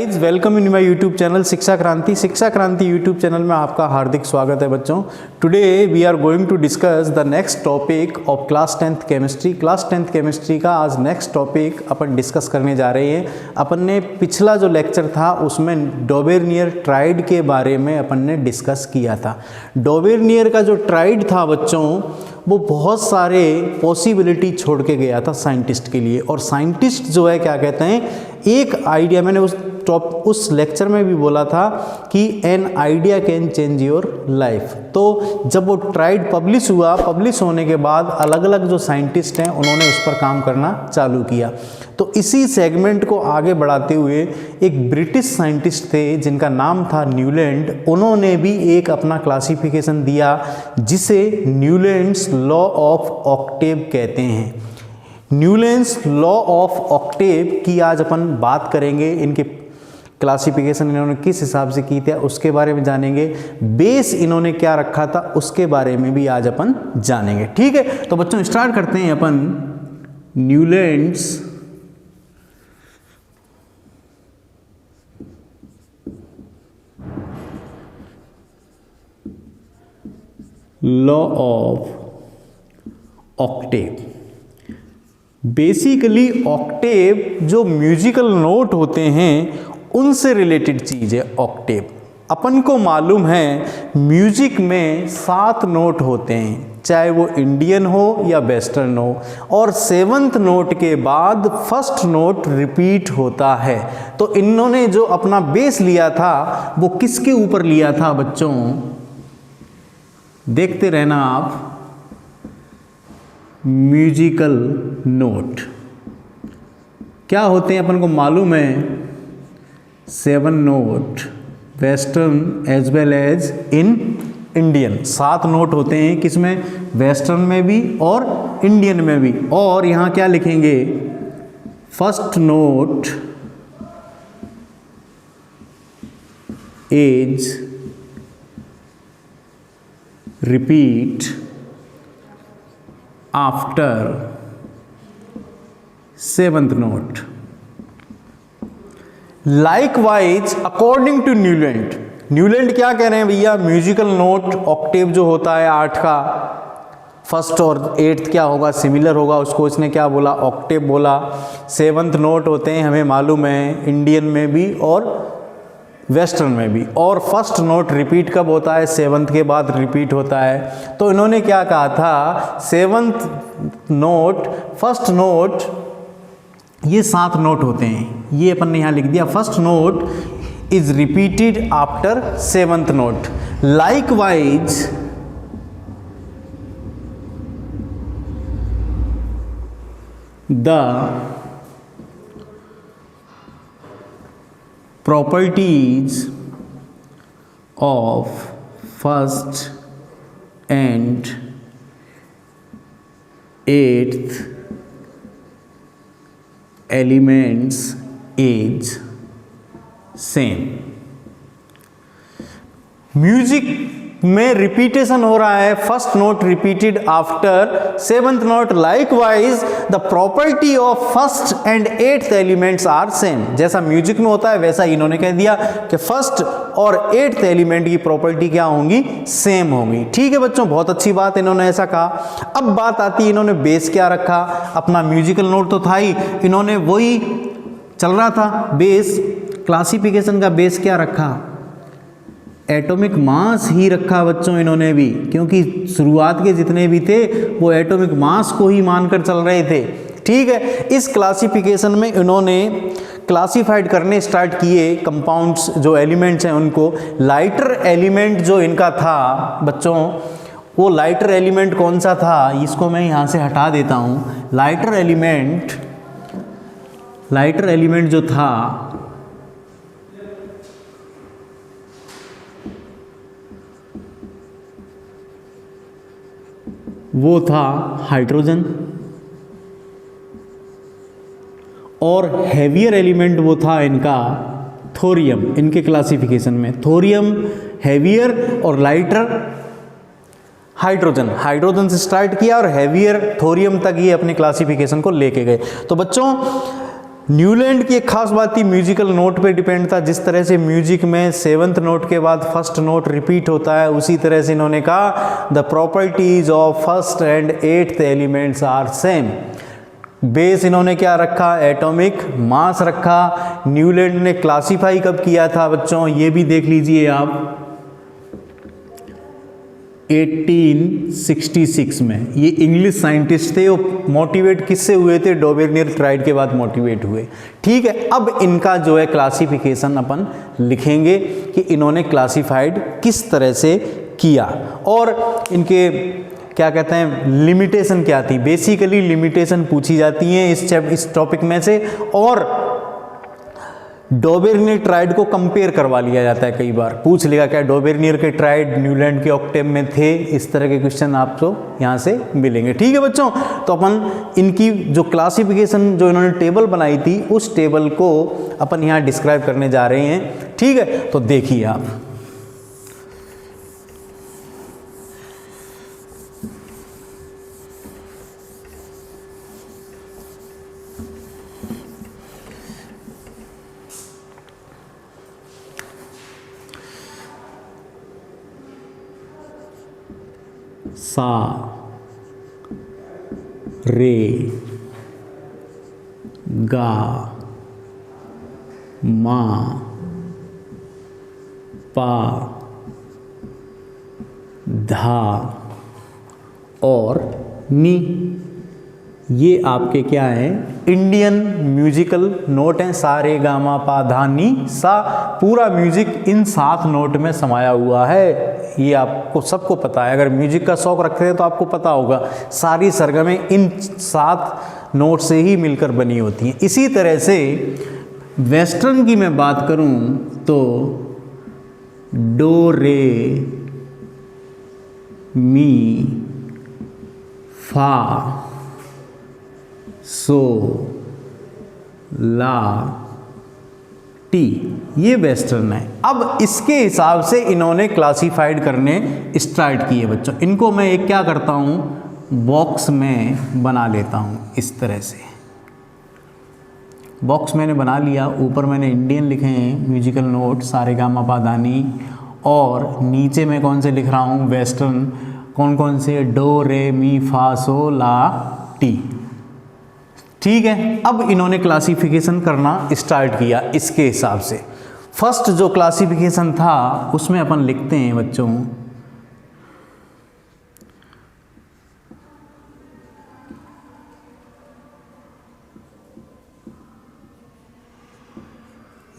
Welcome in my YouTube channel शिक्षा क्रांति YouTube channel में आपका हार्दिक स्वागत है बच्चों। Today we are going to discuss the next topic of class 10th chemistry. Class 10th chemistry का आज नेक्स्ट टॉपिक अपन डिस्कस करने जा रहे हैं। अपन ने पिछला जो लेक्चर था उसमें डोबेर्नियर ट्राइड के बारे में अपन ने डिस्कस किया था। डोबेर्नियर का जो ट्राइड था बच्चों वो बहुत सारे पॉसिबिलिटी छोड़ के गया था साइंटिस्ट के लिए। और साइंटिस्ट जो है क्या कहते हैं, एक आइडिया, मैंने उस लेक्चर में भी बोला था कि an idea can change your life. तो जब वो ट्राइड पब्लिश हुआ, पब्लिश होने के बाद अलग अलग जो साइंटिस्ट हैं उन्होंने उस पर काम करना चालू किया। तो इसी सेगमेंट को आगे बढ़ाते हुए एक ब्रिटिश साइंटिस्ट थे जिनका नाम था न्यूलैंड। उन्होंने भी एक अपना क्लासिफिकेशन दिया जिसे न्यूलैंड्स लॉ ऑफ ऑक्टेव कहते हैं। न्यूलैंड्स लॉ ऑफ ऑक्टेव की आज अपन बात करेंगे। इनके क्लासिफिकेशन इन्होंने किस हिसाब से की थी उसके बारे में जानेंगे। बेस इन्होंने क्या रखा था उसके बारे में भी आज अपन जानेंगे। ठीक है, तो बच्चों स्टार्ट करते हैं अपन Newlands law of octave. Basically octave जो म्यूजिकल नोट होते हैं उनसे रिलेटेड चीज़ है ऑक्टेव। अपन को मालूम है म्यूजिक में 7 नोट होते हैं, चाहे वो इंडियन हो या वेस्टर्न हो, और 7th नोट के बाद फर्स्ट नोट रिपीट होता है। तो इन्होंने जो अपना बेस लिया था वो किसके ऊपर लिया था बच्चों, देखते रहना आप। म्यूजिकल नोट क्या होते हैं अपन को मालूम है, 7 note western as well as in Indian. 7 note होते हैं, किसमें, वेस्टर्न में भी और इंडियन में भी। और यहाँ क्या लिखेंगे, first note is repeat after 7th note. Likewise according to Newland क्या कह रहे हैं भैया, म्यूजिकल नोट ऑक्टेव जो होता है 8 का, फर्स्ट और 8th क्या होगा, सिमिलर होगा। उसको इसने क्या बोला, ऑक्टेव बोला। 7th नोट होते हैं हमें मालूम है इंडियन में भी और वेस्टर्न में भी। और फर्स्ट नोट रिपीट कब होता है, 7th के बाद रिपीट होता है। तो इन्होंने क्या कहा था, 7th नोट, फर्स्ट नोट, ये 7 नोट होते हैं, ये अपन ने यहाँ लिख दिया। First note is repeated after 7th note. Likewise the properties of first and 8th elements is same। Music में रिपीटेशन हो रहा है, first note repeated after 7th note. Likewise the property of first and 8th elements are same. जैसा music में होता है वैसा इन्होंने कह दिया कि फर्स्ट और 8th एलिमेंट की प्रॉपर्टी क्या होंगी, सेम होंगी। ठीक है बच्चों, बहुत अच्छी बात, इन्होंने ऐसा कहा। अब बात आती है इन्होंने बेस क्या रखा। अपना म्यूजिकल नोट तो था ही, इन्होंने वही चल रहा था बेस। क्लासिफिकेशन का बेस क्या रखा, एटॉमिक मास ही रखा बच्चों इन्होंने भी, क्योंकि शुरुआत के जितने भी थे वो एटॉमिक मास को ही मानकर चल रहे थे। ठीक है, इस क्लासिफिकेशन में इन्होंने क्लासिफाइड करने स्टार्ट किए कंपाउंड्स, जो एलिमेंट्स हैं उनको। लाइटर एलिमेंट जो इनका था बच्चों, वो लाइटर एलिमेंट कौन सा था, इसको मैं यहाँ से हटा देता हूँ। लाइटर एलिमेंट जो था वो था हाइड्रोजन, और हैवियर एलिमेंट वो था इनका थोरियम। इनके क्लासिफिकेशन में थोरियम हैवियर और लाइटर हाइड्रोजन से स्टार्ट किया और हैवियर थोरियम तक ये अपने क्लासिफिकेशन को लेके गए। तो बच्चों न्यूलैंड की एक खास बात थी, म्यूजिकल नोट पे डिपेंड था। जिस तरह से म्यूजिक में 7th नोट के बाद फर्स्ट नोट रिपीट होता है, उसी तरह से इन्होंने कहा the properties of first and 8th elements are same. Base इन्होंने क्या रखा, एटॉमिक मास रखा। न्यूलैंड ने क्लासीफाई कब किया था बच्चों, ये भी देख लीजिए आप, 1866 में। ये इंग्लिश साइंटिस्ट थे, वो मोटिवेट किससे हुए थे, डोबेर्नियर ट्राइड के बाद मोटिवेट हुए। ठीक है, अब इनका जो है क्लासिफिकेशन अपन लिखेंगे कि इन्होंने क्लासिफाइड किस तरह से किया और इनके क्या कहते हैं लिमिटेशन क्या थी। बेसिकली लिमिटेशन पूछी जाती हैं इस टॉपिक में से, और डोबेर्नियर ट्राइड को कंपेयर करवा लिया जाता है। कई बार पूछ लिया क्या डोबेर्नियर के ट्राइड न्यूलैंड के ऑक्टेव में थे, इस तरह के क्वेश्चन आपको यहाँ से मिलेंगे। ठीक है बच्चों, तो अपन इनकी जो क्लासिफिकेशन जो इन्होंने टेबल बनाई थी, उस टेबल को अपन यहाँ डिस्क्राइब करने जा रहे हैं। ठीक है, तो देखिए आप, सा रे गा मा पा धा और नी, ये आपके क्या हैं, इंडियन म्यूजिकल नोट हैं। सा रे गा मा पा धा नी सा, पूरा म्यूजिक इन 7 नोट में समाया हुआ है। ये आपको सबको पता है, अगर म्यूजिक का शौक रखते हैं तो आपको पता होगा, सारी सरगमें इन 7 नोट से ही मिलकर बनी होती हैं। इसी तरह से वेस्टर्न की मैं बात करूं तो डो रे मी फा सो ला टी, ये वेस्टर्न है। अब इसके हिसाब से इन्होंने क्लासिफाइड करने स्टार्ट किए बच्चों। इनको मैं एक क्या करता हूँ, बॉक्स में बना लेता हूँ इस तरह से। बॉक्स मैंने बना लिया, ऊपर मैंने इंडियन लिखे हैं म्यूजिकल नोट सा रे गा मा पा धा नी, और नीचे मैं कौन से लिख रहा हूँ, वेस्टर्न। कौन कौन से, डो रे मी फा सो ला टी। ठीक है, अब इन्होंने क्लासिफिकेशन करना स्टार्ट किया इसके हिसाब से। फर्स्ट जो क्लासिफिकेशन था उसमें अपन लिखते हैं बच्चों,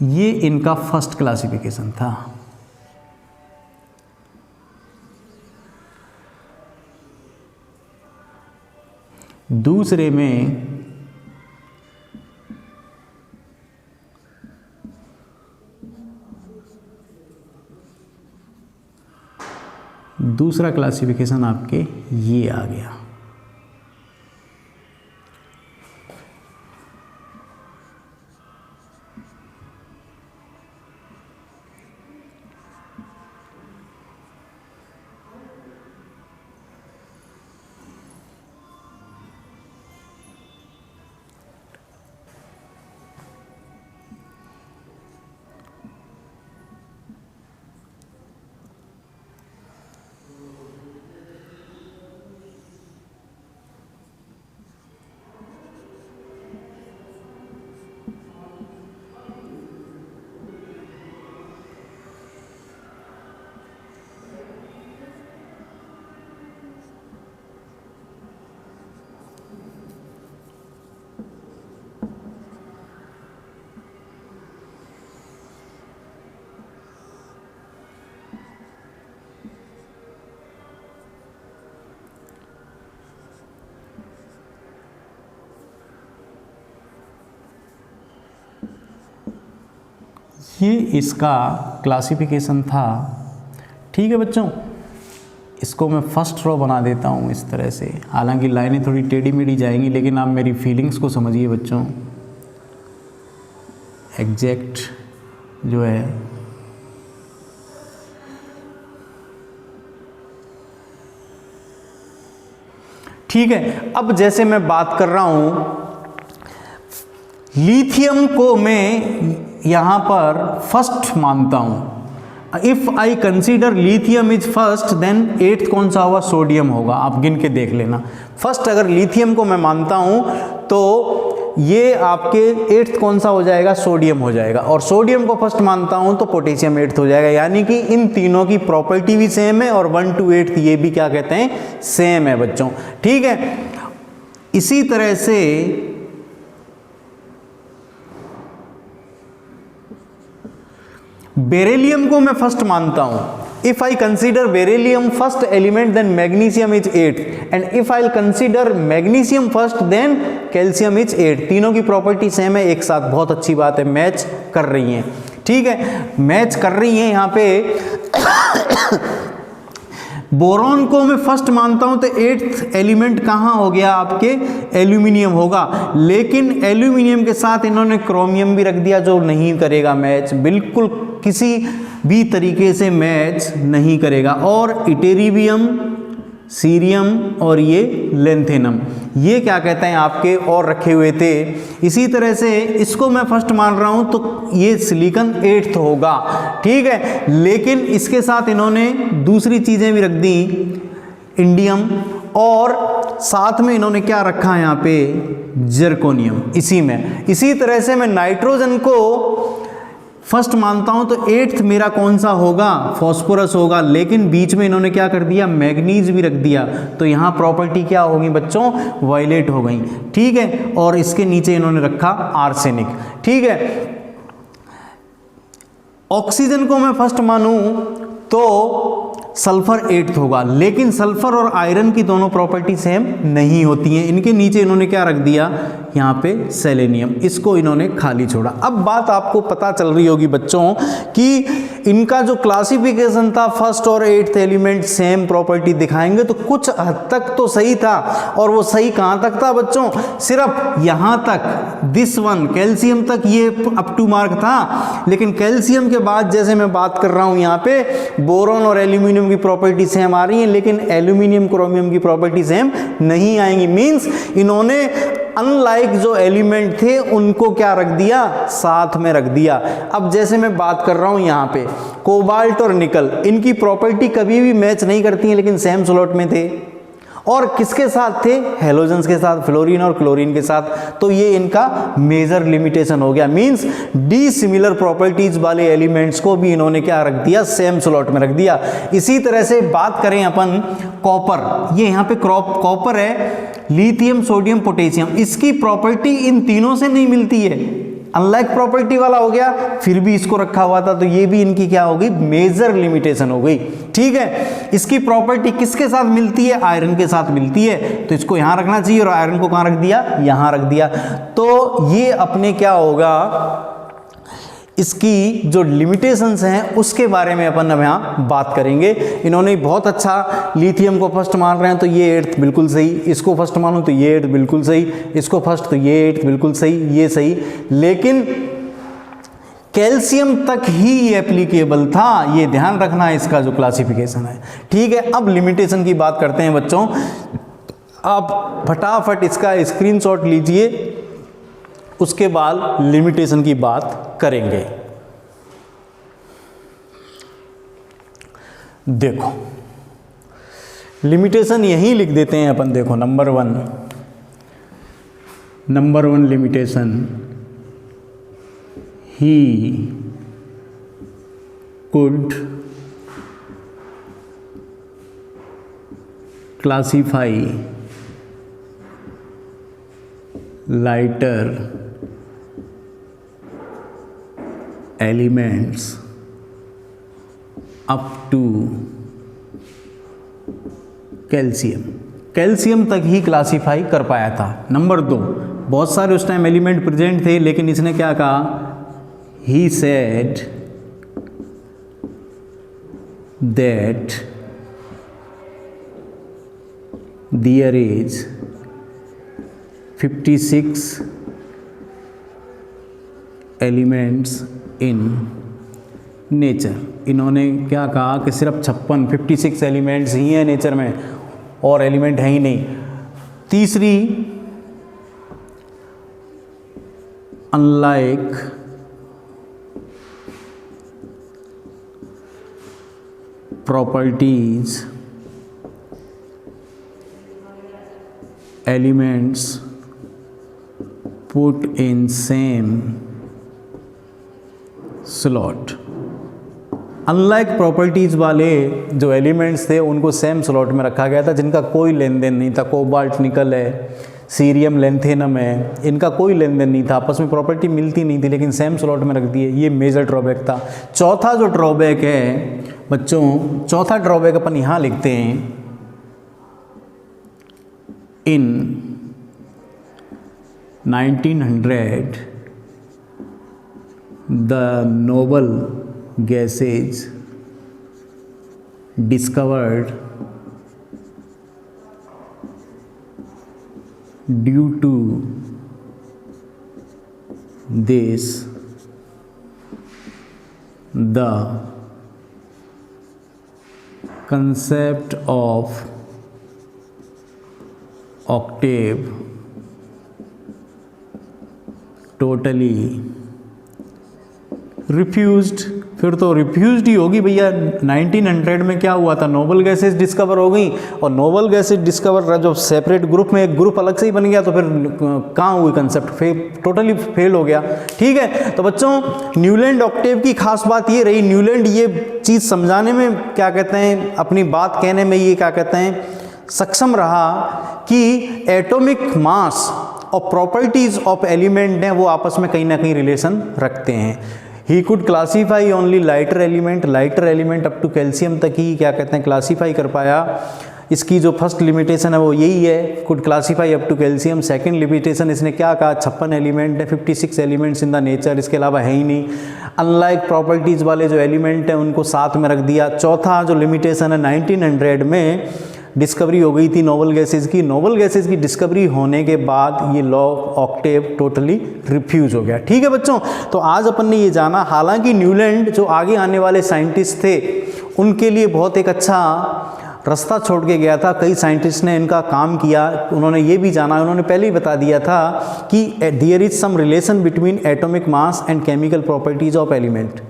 ये इनका फर्स्ट क्लासिफिकेशन था। दूसरे में दूसरा क्लासिफिकेशन आपके ये आ गया। ये इसका क्लासिफिकेशन था। ठीक है बच्चों, इसको मैं फर्स्ट रो बना देता हूँ इस तरह से। हालांकि लाइनें थोड़ी टेढ़ी मेढ़ी जाएंगी, लेकिन आप मेरी फीलिंग्स को समझिए बच्चों। एग्जैक्ट जो है ठीक है। अब जैसे मैं बात कर रहा हूँ लिथियम को मैं यहाँ पर फर्स्ट मानता हूँ। If I consider lithium is first then eighth कौन सा होगा, सोडियम होगा। आप गिन के देख लेना। फर्स्ट अगर लिथियम को मैं मानता हूँ तो ये आपके एट्थ कौन सा हो जाएगा, सोडियम हो जाएगा। और सोडियम को फर्स्ट मानता हूँ तो पोटेशियम एट्थ हो जाएगा। यानी कि इन तीनों की प्रॉपर्टी भी सेम है और 1 to 8 ये भी क्या कहते हैं, सेम है बच्चों। ठीक है, इसी तरह से बेरिलियम को मैं फर्स्ट मानता हूं। If I consider beryllium first element then magnesium is 8 and if I consider magnesium first then calcium is 8। तीनों की प्रॉपर्टी सेम है एक साथ। बहुत अच्छी बात है, मैच कर रही हैं। ठीक है, मैच कर रही हैं यहाँ पे। बोरॉन को मैं फर्स्ट मानता हूं तो एट्थ एलिमेंट कहाँ हो गया आपके, एल्यूमिनियम होगा। लेकिन एल्यूमिनियम के साथ इन्होंने क्रोमियम भी रख दिया जो नहीं करेगा मैच, बिल्कुल किसी भी तरीके से मैच नहीं करेगा। और इटेरिबियम, सीरियम और ये लेंथेनम, ये क्या कहते हैं आपके और रखे हुए थे। इसी तरह से इसको मैं फर्स्ट मान रहा हूं तो ये सिलिकॉन एट्थ होगा। ठीक है, लेकिन इसके साथ इन्होंने दूसरी चीजें भी रख दी, इंडियम, और साथ में इन्होंने क्या रखा है यहाँ पे, जर्कोनियम इसी में। इसी तरह से मैं नाइट्रोजन को फर्स्ट मानता हूं तो एट्थ मेरा कौन सा होगा, फॉस्फोरस होगा। लेकिन बीच में इन्होंने क्या कर दिया, मैग्नीज भी रख दिया। तो यहां प्रॉपर्टी क्या होगी बच्चों, वायलेट हो गई। ठीक है, और इसके नीचे इन्होंने रखा आर्सेनिक। ठीक है, ऑक्सीजन को मैं फर्स्ट मानूं तो सल्फर एट्थ होगा। लेकिन सल्फर और आयरन की दोनों प्रॉपर्टी सेम नहीं होती हैं। इनके नीचे इन्होंने क्या रख दिया, यहाँ पे सेलेनियम, इसको इन्होंने खाली छोड़ा। अब बात आपको पता चल रही होगी बच्चों कि इनका जो क्लासिफिकेशन था फर्स्ट और एट्थ एलिमेंट सेम प्रॉपर्टी दिखाएंगे, तो कुछ हद तक तो सही था। और वो सही कहाँ तक था बच्चों, सिर्फ यहाँ तक, दिस वन कैल्शियम तक ये अप टू मार्क था। लेकिन कैल्शियम के बाद जैसे मैं बात कर रहा हूँ यहाँ पे बोरॉन और एल्यूमिनियम की प्रॉपर्टी सेम आ रही है, लेकिन एल्यूमिनियम क्रोमियम की प्रॉपर्टी सेम नहीं आएंगी। मींस इन्होंने अनलाइक जो एलिमेंट थे उनको क्या रख दिया, साथ में रख दिया। अब जैसे मैं बात कर रहा हूं यहाँ पे कोबाल्ट और निकल, इनकी प्रॉपर्टी कभी भी मैच नहीं करती हैं, लेकिन सेम स्लॉट में थे। और किसके साथ थे, हेलोजेंस के साथ, फ्लोरीन और क्लोरीन के साथ। तो ये इनका मेजर लिमिटेशन हो गया। मींस डी सिमिलर प्रॉपर्टीज वाले एलिमेंट्स को भी इन्होंने क्या रख दिया, सेम स्लॉट में रख दिया। इसी तरह से बात करें अपन कॉपर, ये यहाँ पे कॉपर है, लिथियम, सोडियम, पोटेशियम, इसकी प्रॉपर्टी इन तीनों से नहीं मिलती है, अनलाइक प्रॉपर्टी वाला हो गया। फिर भी इसको रखा हुआ था, तो ये भी इनकी क्या हो गई, मेजर लिमिटेशन हो गई। ठीक है, इसकी प्रॉपर्टी किसके साथ मिलती है, आयरन के साथ मिलती है, तो इसको यहां रखना चाहिए। और आयरन को कहां रख दिया, यहां रख दिया। तो ये अपने क्या होगा, इसकी जो लिमिटेशंस हैं उसके बारे में अपन अब यहाँ बात करेंगे। इन्होंने बहुत अच्छा, लिथियम को फर्स्ट मान रहे हैं तो ये एट्थ बिल्कुल सही, इसको फर्स्ट मानो तो ये एट्थ बिल्कुल सही, इसको फर्स्ट तो ये एट्थ बिल्कुल सही, ये सही। लेकिन कैल्शियम तक ही ये एप्लीकेबल था, ये ध्यान रखना है इसका जो क्लासिफिकेशन है। ठीक है, अब लिमिटेशन की बात करते हैं बच्चों। आप फटाफट इसका स्क्रीनशॉट लीजिए, उसके बाद लिमिटेशन की बात करेंगे। देखो लिमिटेशन यहीं लिख देते हैं अपन। देखो number one limitation, he could classify lighter elements up to calcium तक ही क्लासीफाई कर पाया था। नंबर 2, बहुत सारे उस टाइम एलिमेंट प्रेजेंट थे, लेकिन इसने क्या कहा, he said that there is 56 elements in nature. इन्होंने क्या कहा कि सिर्फ 56 एलिमेंट्स ही हैं नेचर में, और एलिमेंट है ही नहीं। तीसरी, unlike properties elements put in same slot। Unlike properties वाले जो एलिमेंट्स थे उनको सेम स्लॉट में रखा गया था, जिनका कोई लेन देन नहीं था। कोबाल्ट निकल है, सीरियम लेंथेनम है, इनका कोई लेन देन नहीं था, आपस में प्रॉपर्टी मिलती नहीं थी, लेकिन सेम स्लॉट में रख दिए। ये मेजर ड्रॉबैक था। चौथा जो ड्रॉबैक है बच्चों, चौथा ड्रॉबैक अपन यहाँ लिखते हैं, in 1900 the noble gases discovered due to this the concept of octave totally refused. फिर तो रिफ्यूज्ड ही होगी भैया। 1900 में क्या हुआ था, नोबल गैसेस डिस्कवर हो गई, और नोबल गैसेस डिस्कवर जो सेपरेट ग्रुप में एक ग्रुप अलग से ही बन गया, तो फिर कहाँ हुई कंसेप्ट, टोटली फेल हो गया। ठीक है, तो बच्चों न्यूलैंड ऑक्टेव की खास बात ये रही, न्यूलैंड ये चीज़ समझाने में क्या कहते हैं, अपनी बात कहने में ये क्या कहते हैं सक्षम रहा कि एटॉमिक मास और प्रॉपर्टीज ऑफ एलिमेंट हैं वो आपस में कहीं ना कहीं रिलेशन रखते हैं। He could classify only lighter element up to calcium तक ही क्या कहते हैं क्लासीफाई कर पाया। इसकी जो फर्स्ट लिमिटेशन है वो यही है, could classify up to calcium. Second limitation इसने क्या कहा, 56 एलिमेंट है, 56 एलिमेंट्स इन द नेचर, इसके अलावा है ही नहीं। अनलाइक प्रॉपर्टीज़ वाले जो एलिमेंट हैं उनको साथ में रख दिया। चौथा जो लिमिटेशन है 1900 में डिस्कवरी हो गई थी नोबल गैसेस की। नोबल गैसेस की डिस्कवरी होने के बाद ये लॉ ऑक्टेव टोटली रिफ्यूज हो गया। ठीक है बच्चों, तो आज अपन ने ये जाना, हालांकि न्यूलैंड जो आगे आने वाले साइंटिस्ट थे उनके लिए बहुत एक अच्छा रास्ता छोड़ के गया था। कई साइंटिस्ट ने इनका काम किया, उन्होंने ये भी जाना, उन्होंने पहले ही बता दिया था कि there is some relation between atomic mass and chemical properties of element.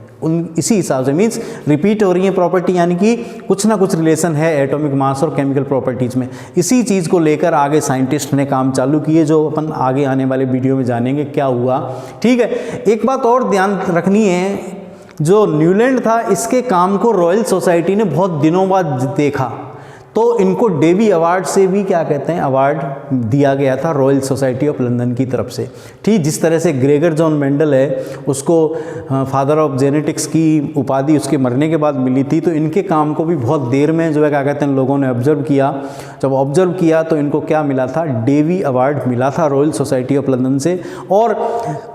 इसी हिसाब से मीन्स रिपीट हो रही है प्रॉपर्टी, यानी कि कुछ ना कुछ रिलेशन है एटॉमिक मास और केमिकल प्रॉपर्टीज़ में। इसी चीज़ को लेकर आगे साइंटिस्ट ने काम चालू किए, जो अपन आगे आने वाले वीडियो में जानेंगे क्या हुआ। ठीक है, एक बात और ध्यान रखनी है, जो न्यूलैंड था इसके काम को रॉयल सोसाइटी ने बहुत दिनों बाद देखा, तो इनको डेवी अवार्ड से भी क्या कहते हैं अवार्ड दिया गया था रॉयल सोसाइटी ऑफ लंदन की तरफ से। ठीक, जिस तरह से ग्रेगर जॉन मेंडल है उसको फादर ऑफ जेनेटिक्स की उपाधि उसके मरने के बाद मिली थी, तो इनके काम को भी बहुत देर में जो है क्या कहते हैं लोगों ने ऑब्जर्व किया। जब ऑब्जर्व किया तो इनको क्या मिला था, डेवी अवार्ड मिला था रॉयल सोसाइटी ऑफ लंदन से। और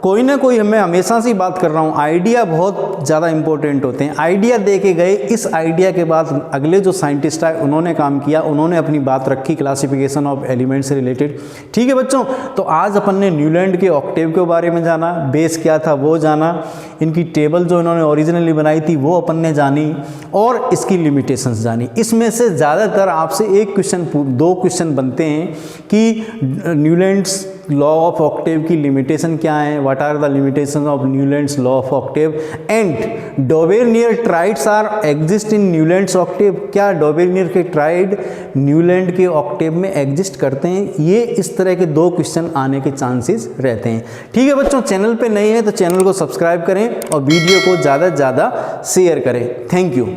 कोई ना कोई, मैं हमेशा से बात कर रहा हूँ, आइडिया बहुत ज़्यादा इंपॉर्टेंट होते हैं। आइडिया दे के गए, इस आइडिया के बाद अगले जो साइंटिस्ट आए उन्होंने काम किया, उन्होंने अपनी बात रखी क्लासिफिकेशन ऑफ एलिमेंट से रिलेटेड। ठीक है बच्चों, तो आज अपन ने न्यूलैंड के ऑक्टेव के बारे में जाना, बेस क्या था वो जाना, इनकी टेबल जो इन्होंने ओरिजिनली बनाई थी वो अपन ने जानी, और इसकी लिमिटेशंस जानी। इसमें से ज़्यादातर आपसे एक क्वेश्चन, दो क्वेश्चन बनते हैं कि न्यूलैंड्स लॉ ऑफ ऑक्टेव की लिमिटेशन क्या है, what are the limitation of Newlands law of octave, and Dobereiner triads are exist in Newlands octave. क्या डोबेरनियर के ट्राइड न्यूलैंड के ऑक्टेव में एग्जिस्ट करते हैं? ये इस तरह के दो क्वेश्चन आने के चांसेस रहते हैं। ठीक है बच्चों, चैनल पे नए हैं तो चैनल को सब्सक्राइब करें और वीडियो को ज़्यादा से ज़्यादा शेयर करें। Thank you.